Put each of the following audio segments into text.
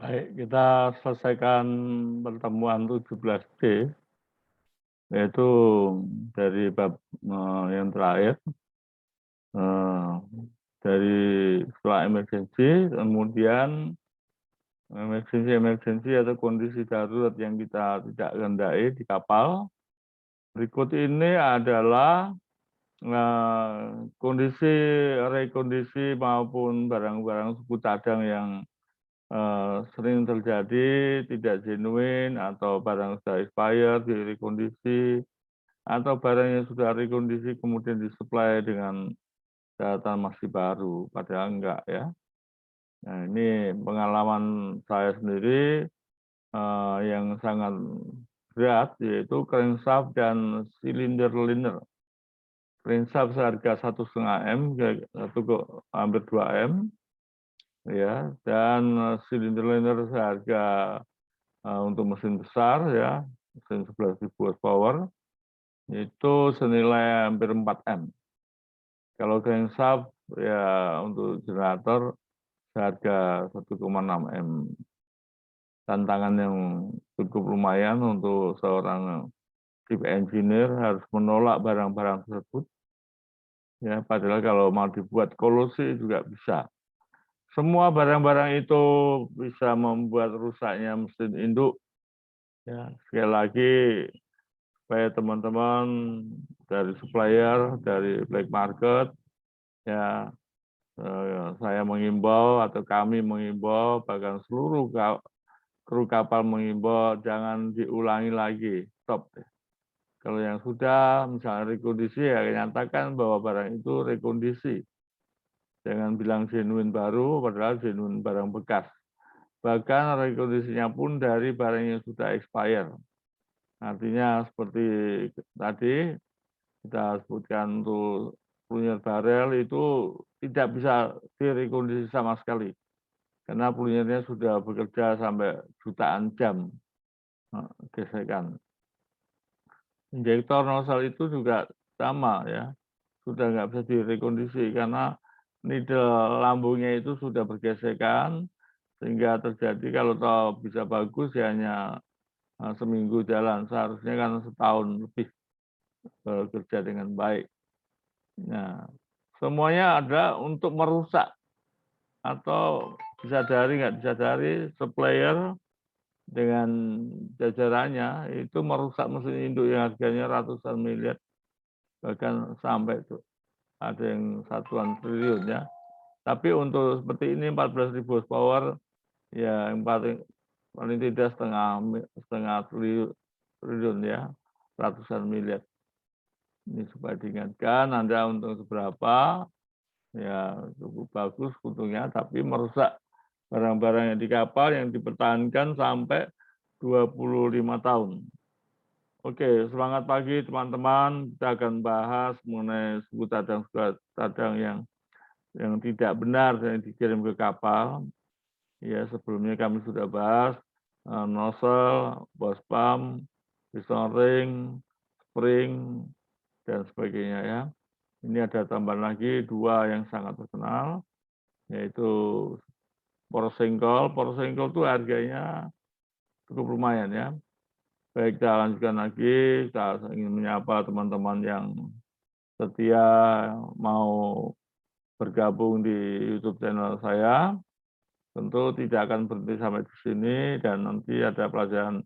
Baik, kita selesaikan pertemuan 17D, yaitu dari bab yang terakhir, eh, dari setelah emergensi, kemudian emergensi atau kondisi darurat yang kita tidak kehendaki di kapal. Berikut ini adalah kondisi rekondisi maupun barang-barang suku cadang yang sering terjadi tidak genuine atau barang sudah expired direkondisi atau barang yang sudah rekondisi kemudian disuplai dengan data masih baru padahal enggak ya. Nah, ini pengalaman saya sendiri yang sangat berat yaitu crankshaft dan cylinder liner. Crankshaft seharga 1,5 M, hampir 2 M ya, dan cylinder liner seharga untuk mesin besar ya, mesin 11.000 horsepower itu senilai hampir 4 M. Kalau crankshaft ya untuk generator seharga 1,6 M. Tantangan yang cukup lumayan untuk seorang chief engineer harus menolak barang-barang tersebut. Ya, padahal kalau mau dibuat kolosi juga bisa. Semua barang-barang itu bisa membuat rusaknya mesin induk. Ya, sekali lagi supaya teman-teman dari supplier, dari black market, ya saya mengimbau atau kami mengimbau, bahkan seluruh kru kapal mengimbau jangan diulangi lagi, stop. Kalau yang sudah misalnya rekondisi ya nyatakan bahwa barang itu rekondisi. Jangan bilang genuine baru, padahal genuine barang bekas. Bahkan rekondisinya pun dari barang yang sudah expire. Artinya seperti tadi kita sebutkan untuk plunger barel itu tidak bisa direkondisi sama sekali. Karena plungernya sudah bekerja sampai jutaan jam gesekan. Injektor nozzle itu juga sama ya, sudah nggak bisa direkondisi karena needle lambungnya itu sudah bergesekan sehingga terjadi kalau tahu bisa bagus ya hanya seminggu jalan, seharusnya kan setahun lebih bekerja dengan baik. Nah, semuanya ada untuk merusak atau disadari nggak disadari supplier dengan jajarannya itu merusak mesin induk yang harganya ratusan miliar bahkan sampai itu ada yang satuan triliun ya. Tapi untuk seperti ini 14.000 horsepower ya yang paling tidak setengah triliun ya, ratusan miliar. Ini supaya diingatkan Anda untung seberapa ya cukup bagus untungnya, tapi merusak barang-barang yang di kapal yang dipertahankan sampai 25 tahun. Oke, semangat pagi teman-teman. Kita akan bahas mengenai suku cadang yang tidak benar yang dikirim ke kapal. Ya, sebelumnya kami sudah bahas nozzle, bos pump, piston ring, spring, dan sebagainya ya. Ini ada tambahan lagi dua yang sangat terkenal, yaitu porsengkol. Porsengkol itu harganya cukup lumayan ya. Baik, kita lanjutkan lagi. Saya ingin menyapa teman-teman yang setia mau bergabung di YouTube channel saya. Tentu tidak akan berhenti sampai di sini dan nanti ada pelajaran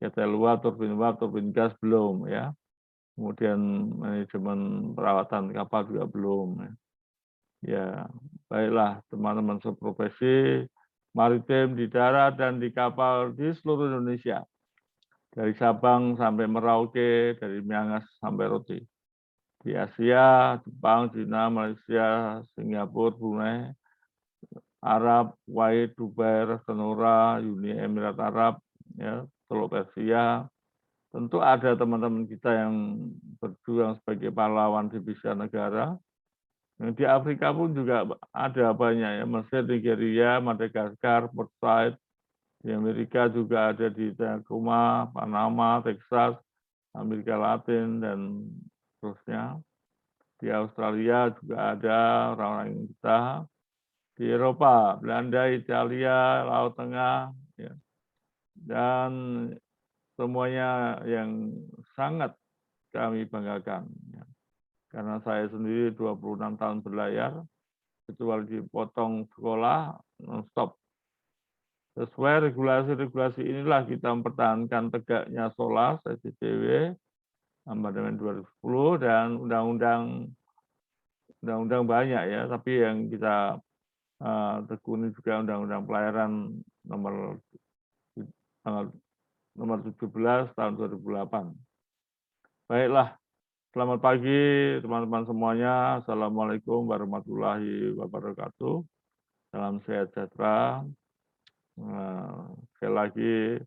ketel uap, turbin gas belum ya. Kemudian manajemen perawatan kapal juga belum. Ya, baiklah teman-teman seprofesi maritim di darat dan di kapal di seluruh Indonesia. Dari Sabang sampai Merauke, dari Miangas sampai Rote. Di Asia, Jepang, China, Malaysia, Singapura, Brunei, Arab, Kuwait, Dubai, Sonora, Uni Emirat Arab, ya, Teluk Persia. Tentu ada teman-teman kita yang berjuang sebagai pahlawan di divisi negara. Yang di Afrika pun juga ada banyak ya, Mesir, Nigeria, Madagaskar, Port Said. Di Amerika juga ada di Tacoma, Panama, Texas, Amerika Latin, dan seterusnya. Di Australia juga ada orang-orang kita. di Eropa, Belanda, Italia, Laut Tengah, ya. Dan semuanya yang sangat kami banggakan. Ya. Karena saya sendiri 26 tahun berlayar, kecuali dipotong sekolah, non-stop. Sesuai regulasi-regulasi inilah kita mempertahankan tegaknya SOLAS, SDCW, Amandemen 2010, dan undang-undang banyak ya, tapi yang kita tekuni juga Undang-Undang Pelayaran nomor 17 tahun 2008. Baiklah, selamat pagi teman-teman semuanya. Assalamualaikum warahmatullahi wabarakatuh. Salam sehat sejahtera. Sekali lagi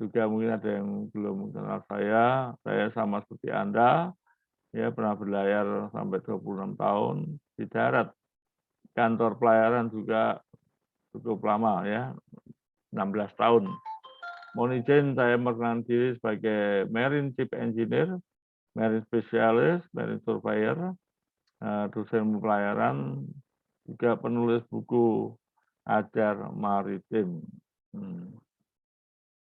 juga mungkin ada yang belum kenal saya. Saya sama seperti Anda, ya pernah berlayar sampai 26 tahun di darat. Kantor pelayaran juga cukup lama ya, 16 tahun. Mohon izin saya memperkenalkan diri sebagai Marine Chief Engineer, Marine Specialist, Marine Surveyor, dosen pelayaran, juga penulis buku Ajar Maritim.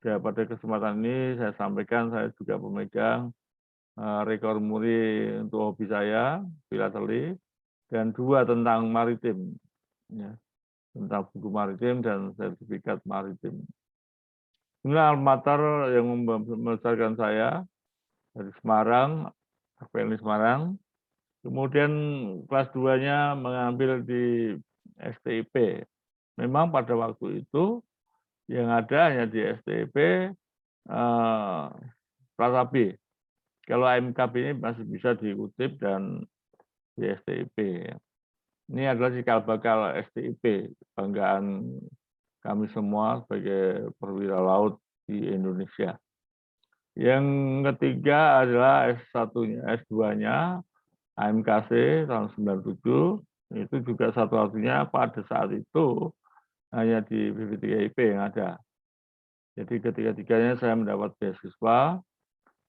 Ya, pada kesempatan ini saya sampaikan saya juga pemegang rekor muri untuk hobi saya, filateli, dan 2 tentang maritim, ya, tentang buku maritim dan sertifikat maritim. Ini alma mater yang membesarkan saya dari Semarang, FPNI Semarang. Kemudian kelas 2-nya mengambil di STIP. Memang pada waktu itu yang ada hanya di STIP Pratapi. Kalau MKB ini masih bisa dikutip dan di STIP. Ini adalah cikal bakal STIP, kebanggaan kami semua sebagai perwira laut di Indonesia. Yang ketiga adalah S1-nya, S2-nya AMKC tahun 97, itu juga satu-satunya pada saat itu hanya di BPTKIP yang ada. Jadi ketiga-tiganya saya mendapat beasiswa,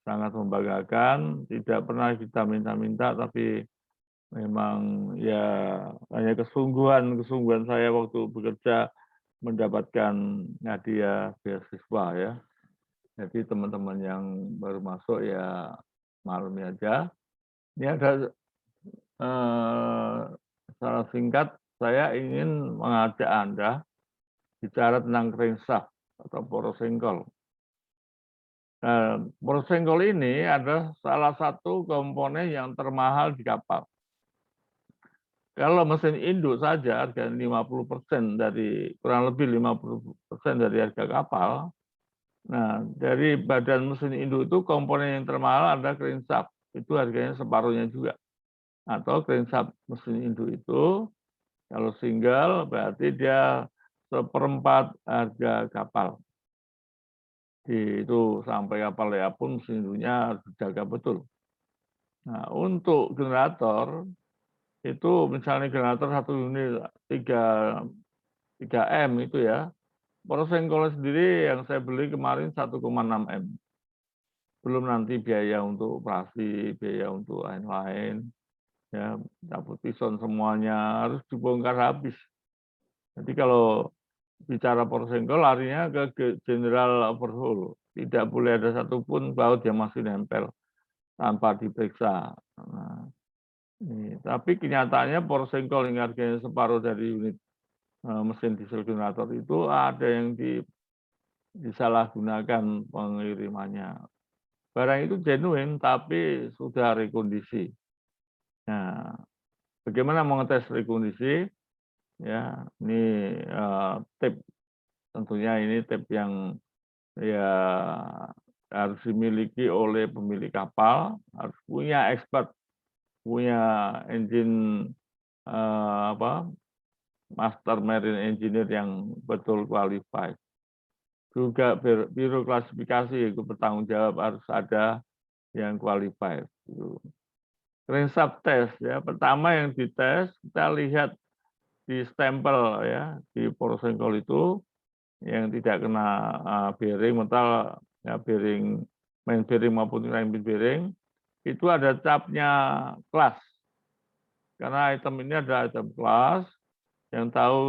sangat membanggakan, tidak pernah kita minta-minta, tapi memang ya hanya kesungguhan saya waktu bekerja mendapatkan hadiah beasiswa ya. Jadi teman-teman yang baru masuk ya maklumi aja. Ini ada secara singkat saya ingin mengajak Anda bicara tentang crankshaft atau poros sengkol. Poros sengkol ini adalah salah satu komponen yang termahal di kapal. Kalau mesin induk saja harga 50% dari kurang lebih 50% dari harga kapal. Nah, dari badan mesin induk itu komponen yang termahal ada crankshaft. Itu harganya separuhnya juga. Atau crankshaft mesin induk itu kalau single berarti dia 1/4 harga kapal. Itu sampai kapal ya pun mesin induknya harus dijaga betul. Nah, untuk generator itu misalnya generator 1 unit 3 M itu ya. Poros sengkolnya sendiri yang saya beli kemarin 1,6 M. Belum nanti biaya untuk operasi, biaya untuk lain-lain, ya, cabut pison semuanya harus dibongkar habis. Jadi kalau bicara poros sengkol larinya ke general overhaul. Tidak boleh ada satupun baut yang masih nempel tanpa diperiksa. Nah, tapi kenyataannya poros sengkol yang harganya separuh dari unit mesin diesel generator itu ada yang disalahgunakan pengirimannya. Barang itu genuine tapi sudah rekondisi. Nah, bagaimana mengetes rekondisi? Ya, ini tip, tentunya ini tip yang ya harus dimiliki oleh pemilik kapal, harus punya expert, punya engine master marine engineer yang betul qualified. Juga biro klasifikasi ikut bertanggung jawab harus ada yang qualified. Crankshaft test ya. Pertama yang dites kita lihat di stempel ya di poros sengkol itu yang tidak kena bearing metal ya, bearing main bearing maupun main bearing itu ada capnya kelas. Karena item ini ada item kelas Yang tahu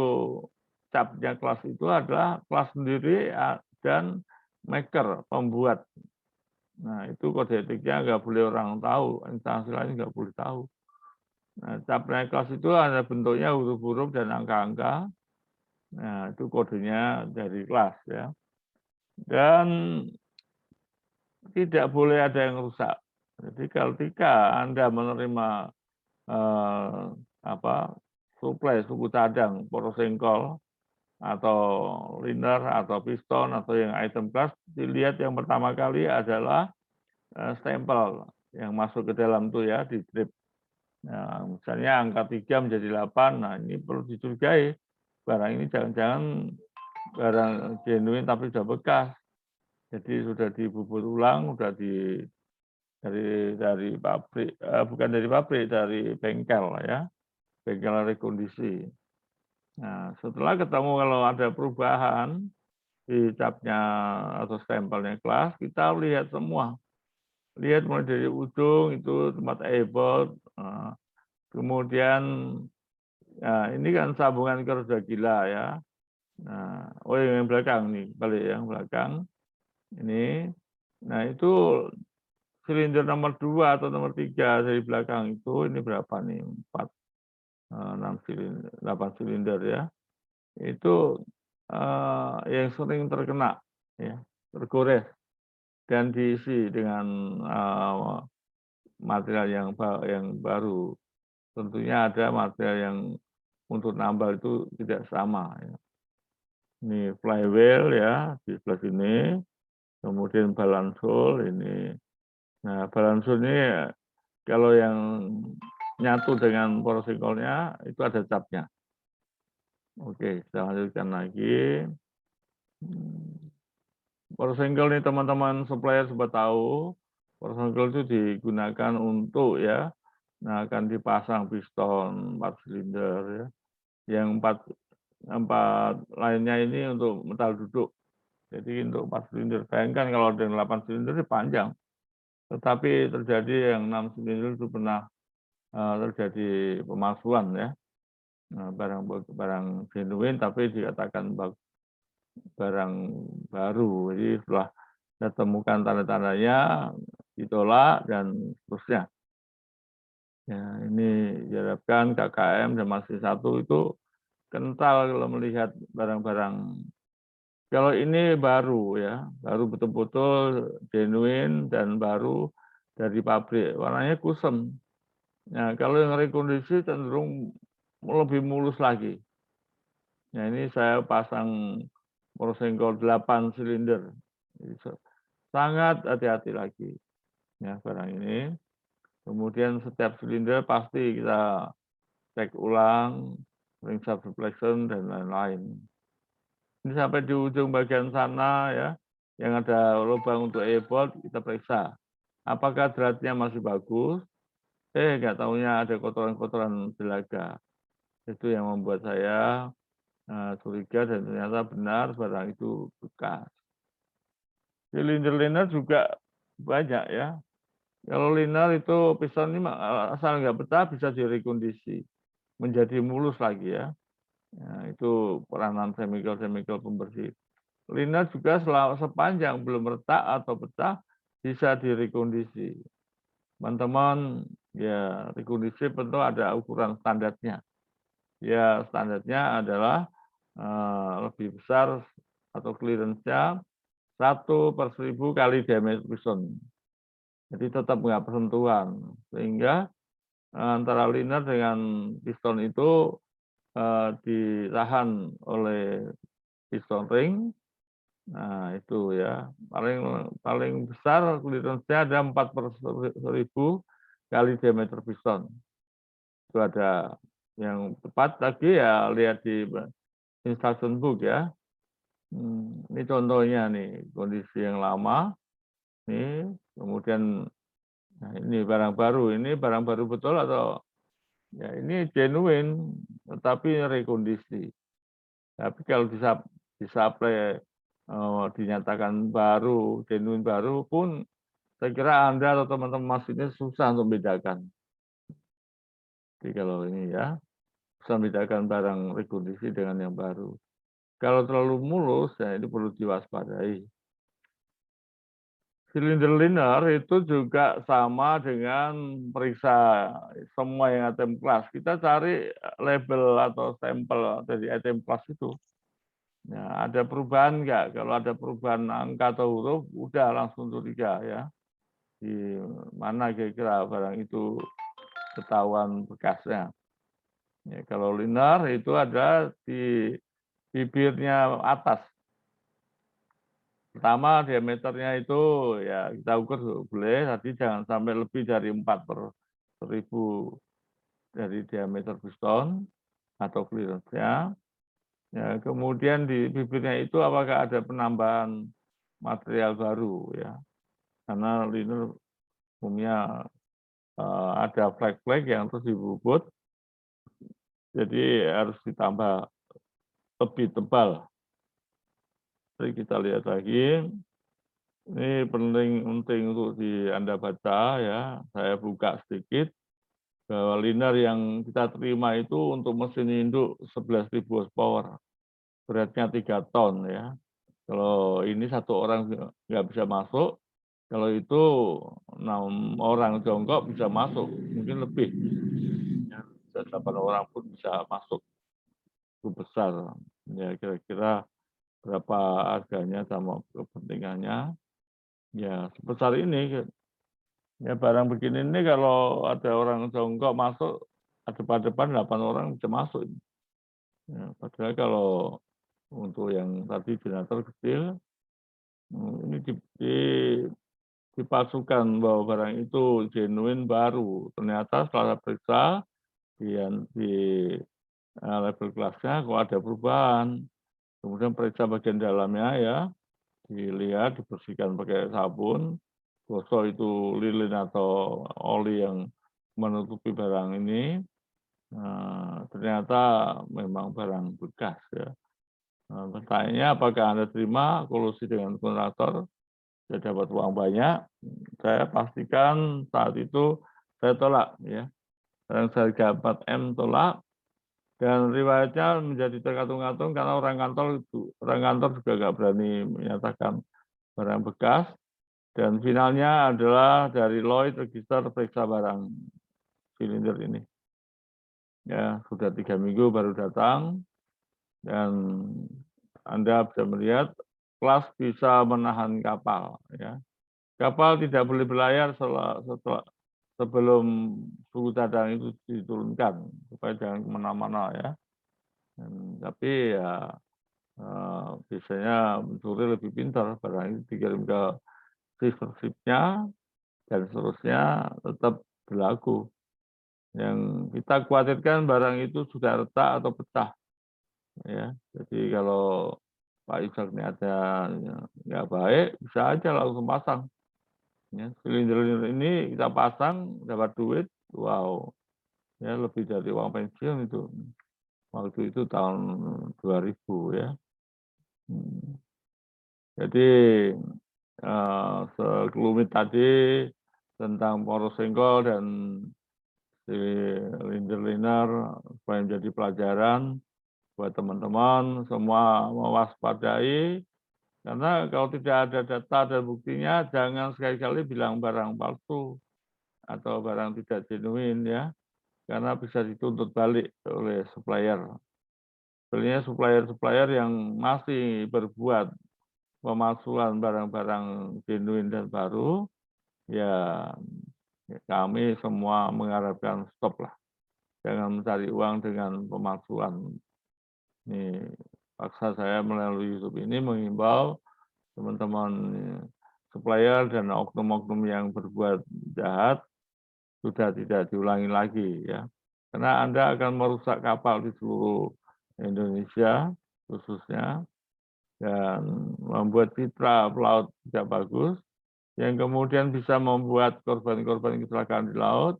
capnya kelas itu adalah kelas sendiri dan maker, pembuat. Nah, itu kode etiknya nggak boleh orang tahu, instansi lain nggak boleh tahu. Nah, capnya kelas itu ada bentuknya huruf-huruf dan angka-angka. Nah, itu kodenya dari kelas ya. Dan tidak boleh ada yang rusak. Jadi ketika Anda menerima apa suplai suku cadang, poros sengkol atau liner atau piston atau yang item class, dilihat yang pertama kali adalah stempel yang masuk ke dalam tuh ya di strip. Nah, misalnya angka 3 menjadi 8, nah ini perlu dicurigai. Barang ini jangan-jangan barang genuine tapi sudah bekas. Jadi sudah dibubur ulang, sudah dari pabrik, bukan dari pabrik, dari bengkel ya, bengkel rekondisi. Nah, setelah ketemu kalau ada perubahan di capnya atau stempelnya kelas, kita lihat semua. Lihat mulai dari ujung itu tempat e-board, kemudian ya ini kan sambungan kerja gila ya. Nah, oh yang belakang nih, balik yang belakang ini. Nah itu silinder nomor 2 atau nomor 3 dari belakang itu ini berapa nih? 4, 6 silinder, 8 silinder ya. Itu yang sering terkena ya, tergores dan diisi dengan material yang baru. Tentunya ada material yang untuk nambal itu tidak sama ya. Ini flywheel ya di sebelah sini, kemudian balance hole ini. Nah, balance hole ini kalau yang nyatu dengan poros singkolnya itu ada capnya. Oke, kita lanjutkan lagi. Poros singkol ini teman-teman supplier sudah tahu, poros singkol itu digunakan untuk ya, nah akan dipasang piston 4 silinder ya. Yang 4 lainnya ini untuk metal duduk. Jadi untuk 4 silinder. Bayangkan kalau ada 8 silinder itu panjang. Tetapi terjadi yang 6 silinder itu pernah terjadi pemalsuan ya. Nah, barang genuine tapi dikatakan barang baru. Jadi setelah kita temukan tanda-tandanya ditolak dan seterusnya. Ya, ini diharapkan KKM dan masih satu itu kental kalau melihat barang-barang. Kalau ini baru ya, baru betul-betul genuine dan baru dari pabrik, warnanya kusem. Nah, kalau yang rekondisi cenderung lebih mulus lagi. Nah, ini saya pasang poros sengkol 8 silinder. Sangat hati-hati lagi ya barang ini. Kemudian setiap silinder pasti kita cek ulang, ring subduflection dan lain-lain. Ini sampai di ujung bagian sana ya, yang ada lubang untuk e-bolt kita periksa. Apakah dratnya masih bagus? Nggak taunya ada kotoran-kotoran belaga. Itu yang membuat saya curiga dan ternyata benar barang itu bekas. Silinder liner juga banyak ya. Kalau liner itu piston ini asal nggak pecah bisa direkondisi menjadi mulus lagi ya. Nah, itu peranan chemical pembersih. Liner juga sepanjang belum retak atau pecah bisa direkondisi. Teman-teman, ya rekondisi tentu ada ukuran standarnya. Ya standarnya adalah lebih besar atau clearance-nya 1/1000 kali diameter piston. Jadi tetap nggak bersentuhan. Sehingga antara liner dengan piston itu ditahan oleh piston ring. Nah, itu ya. Paling besar clearance-nya ada 4/1000 kali diameter piston. Itu ada yang tepat lagi ya lihat di instruction book ya. Ini contohnya nih kondisi yang lama. Nih, kemudian nah ini barang baru. Ini barang baru betul atau ya ini genuine tetapi rekondisi. Tapi kalau disuplai dinyatakan baru, genuine baru pun saya kira Anda atau teman-teman Mas ini susah untuk membedakan. Jadi kalau ini ya. bisa membedakan barang rekondisi dengan yang baru. Kalau terlalu mulus, ya ini perlu diwaspadai. Silinder liner itu juga sama dengan periksa semua yang item kelas. Kita cari label atau stempel dari item kelas itu. Ya, ada perubahan enggak? Kalau ada perubahan angka atau huruf, udah langsung curiga ya. Di mana kira-kira barang itu ketahuan bekasnya. Ya, kalau liner itu ada di bibirnya atas. Pertama diameternya itu ya kita ukur boleh, tapi jangan sampai lebih dari 4/1000 dari diameter piston atau clearance-nya. Ya, kemudian di bibirnya itu apakah ada penambahan material baru ya. Karena liner umumnya ada flek-flek yang terus dibubut, jadi harus ditambah lebih tebal. Jadi kita lihat lagi. Ini penting untuk Anda baca ya. Saya buka sedikit bahwa liner yang kita terima itu untuk mesin induk 11.000 horsepower, beratnya 3 ton ya. Kalau ini satu orang nggak bisa masuk, kalau itu 6 orang jongkok bisa masuk, mungkin lebih. Ya, bisa 8 orang pun bisa masuk, itu besar. Ya kira-kira berapa harganya sama kepentingannya. Ya sebesar ini. Ya barang begini ini kalau ada orang jongkok masuk, depan-depan 8 orang bisa masuk. Ya, padahal kalau untuk yang tadi generator kecil, ini dipasukan bahwa barang itu genuine baru. Ternyata setelah periksa di label kelasnya kok ada perubahan. Kemudian periksa bagian dalamnya ya, dilihat, dibersihkan pakai sabun, gosok itu lilin atau oli yang menutupi barang ini. Ternyata memang barang bekas ya. Pertanyaannya apakah Anda terima kolusi dengan kontraktor, saya dapat uang banyak? Saya pastikan saat itu saya tolak ya. Barang seharga 4M tolak, dan riwayatnya menjadi terkatung-katung karena orang kantor juga nggak berani menyatakan barang bekas. Dan finalnya adalah dari Lloyd Register periksa barang silinder ini. Ya, sudah 3 minggu baru datang, dan Anda bisa melihat kelas bisa menahan kapal. Ya. Kapal tidak boleh berlayar sebelum suhu cadang itu diturunkan, supaya jangan kemana-mana ya. Tapi ya biasanya mencuri lebih pintar, barang itu dikirim ke receivership-nya, dan seterusnya tetap berlaku. Yang kita khawatirkan barang itu sudah retak atau pecah. Ya, jadi kalau Pak Ishak niatnya nggak baik, bisa aja langsung pasang. Ya, silinder ini kita pasang, dapat duit, wow, ya lebih dari uang pensiun itu. Waktu itu tahun 2000 ya. Jadi sekelumit tadi tentang poros senggol dan silinder liner supaya menjadi pelajaran buat teman-teman semua mewaspadai, karena kalau tidak ada data dan buktinya jangan sekali-kali bilang barang palsu atau barang tidak genuine ya, karena bisa dituntut balik oleh supplier. Sebenarnya supplier-supplier yang masih berbuat pemalsuan barang-barang genuine dan baru, ya kami semua mengharapkan stop lah. Jangan mencari uang dengan pemalsuan. Ini paksa saya melalui YouTube ini mengimbau teman-teman supplier dan oknum-oknum yang berbuat jahat sudah tidak diulangi lagi ya. Karena Anda akan merusak kapal di seluruh Indonesia khususnya, dan membuat citra pelaut tidak bagus, yang kemudian bisa membuat korban-korban kecelakaan di laut,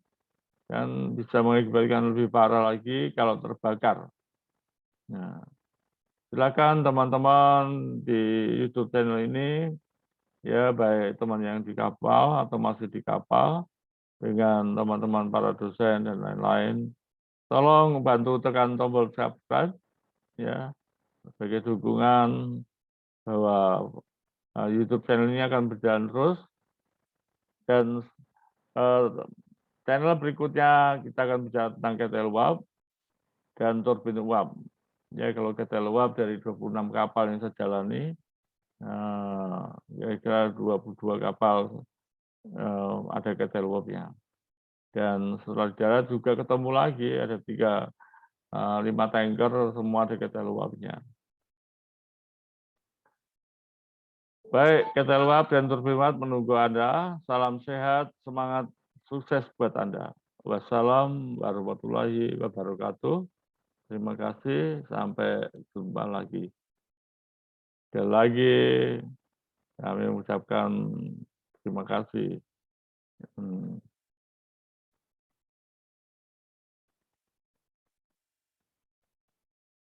dan bisa mengakibatkan lebih parah lagi kalau terbakar. Nah, silakan teman-teman di YouTube channel ini, ya baik teman yang di kapal atau masih di kapal, dengan teman-teman para dosen dan lain-lain, Tolong bantu tekan tombol subscribe ya sebagai dukungan bahwa YouTube channel ini akan berjalan terus dan channel berikutnya kita akan bicara tentang ketel uap dan turbin uap. Ya kalau ketel uap dari 26 kapal yang saya jalani, kira-kira 22 kapal ada ketel uapnya. Dan setelah di darat juga ketemu lagi ada 5 tanker semua ada ketel uapnya. Baik, ketel uap dan turbin uap menunggu Anda. Salam sehat, semangat, sukses buat Anda. Wassalamualaikum warahmatullahi wabarakatuh. Terima kasih, sampai jumpa lagi. Sekali lagi kami mengucapkan terima kasih.